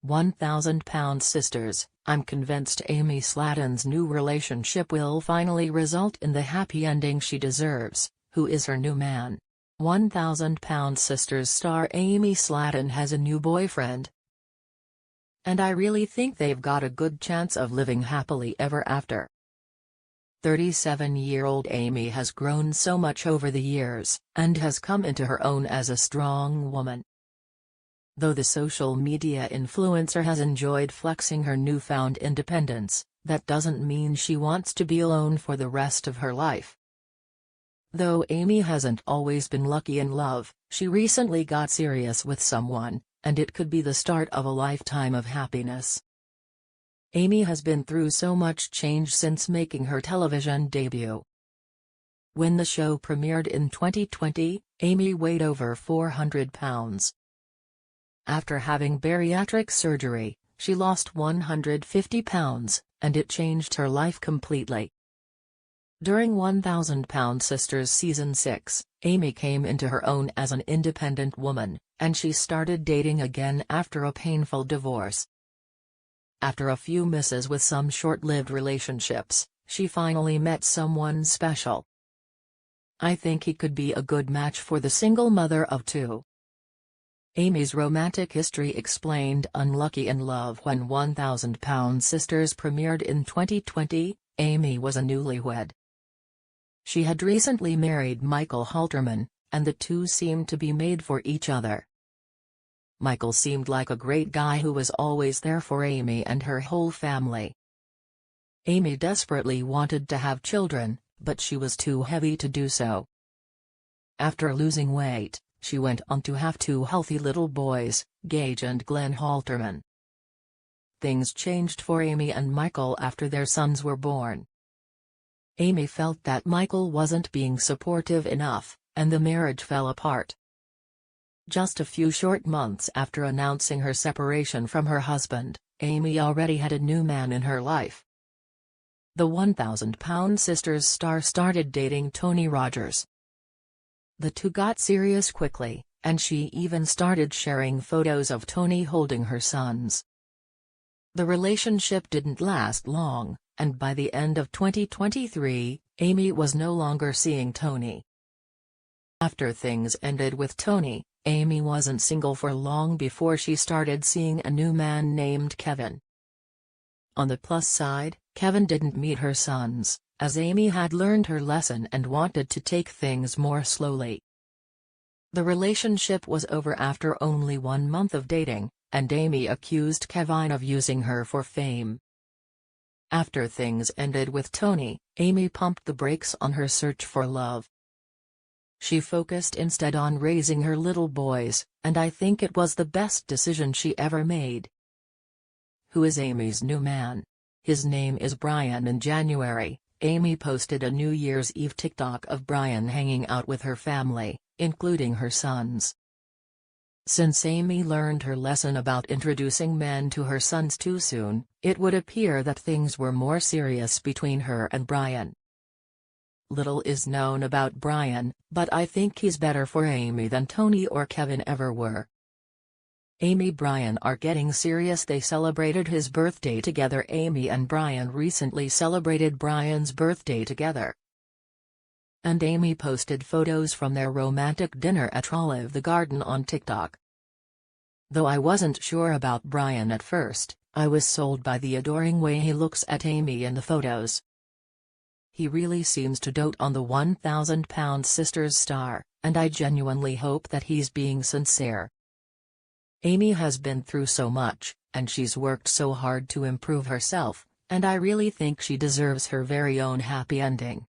1,000 Sisters. I'm convinced Amy Slaton's new relationship will finally result in the happy ending she deserves. Who is her new man? 1,000 Sisters star Amy Slaton has a new boyfriend. And I really think they've got a good chance of living happily ever after. 37-year-old Amy has grown so much over the years, and has come into her own as a strong woman. Though the social media influencer has enjoyed flexing her newfound independence, that doesn't mean she wants to be alone for the rest of her life. Though Amy hasn't always been lucky in love, she recently got serious with someone, and it could be the start of a lifetime of happiness. Amy has been through so much change since making her television debut. When the show premiered in 2020, Amy weighed over 400 pounds. After having bariatric surgery, she lost 150 pounds, and it changed her life completely. During 1,000 Sisters Season 6, Amy came into her own as an independent woman, and she started dating again after a painful divorce. After a few misses with some short-lived relationships, she finally met someone special. I think he could be a good match for the single mother of two. Amy's romantic history explained. Unlucky in love. When 1,000 Sisters premiered in 2020, Amy was a newlywed. She had recently married Michael Halterman, and the two seemed to be made for each other. Michael seemed like a great guy who was always there for Amy and her whole family. Amy desperately wanted to have children, but she was too heavy to do so. After losing weight, she went on to have two healthy little boys, Gage and Glenn Halterman. Things changed for Amy and Michael after their sons were born. Amy felt that Michael wasn't being supportive enough, and the marriage fell apart. Just a few short months after announcing her separation from her husband, Amy already had a new man in her life. The 1,000 Sisters star started dating Tony Rogers. The two got serious quickly, and she even started sharing photos of Tony holding her sons. The relationship didn't last long, and by the end of 2023, Amy was no longer seeing Tony. After things ended with Tony, Amy wasn't single for long before she started seeing a new man named Kevin. On the plus side, Kevin didn't meet her sons, as Amy had learned her lesson and wanted to take things more slowly. The relationship was over after only 1 month of dating, and Amy accused Kevin of using her for fame. After things ended with Tony, Amy pumped the brakes on her search for love. She focused instead on raising her little boys, and I think it was the best decision she ever made. Who is Amy's new man? His name is Brian. In January, Amy posted a New Year's Eve TikTok of Brian hanging out with her family, including her sons. Since Amy learned her lesson about introducing men to her sons too soon, it would appear that things were more serious between her and Brian. Little is known about Brian, but I think he's better for Amy than Tony or Kevin ever were. Amy and Brian are getting serious. They celebrated his birthday together. Amy and Brian recently celebrated Brian's birthday together. And Amy posted photos from their romantic dinner at Olive Garden on TikTok. Though I wasn't sure about Brian at first, I was sold by the adoring way he looks at Amy in the photos. He really seems to dote on the 1,000 Sisters star, and I genuinely hope that he's being sincere. Amy has been through so much, and she's worked so hard to improve herself, and I really think she deserves her very own happy ending.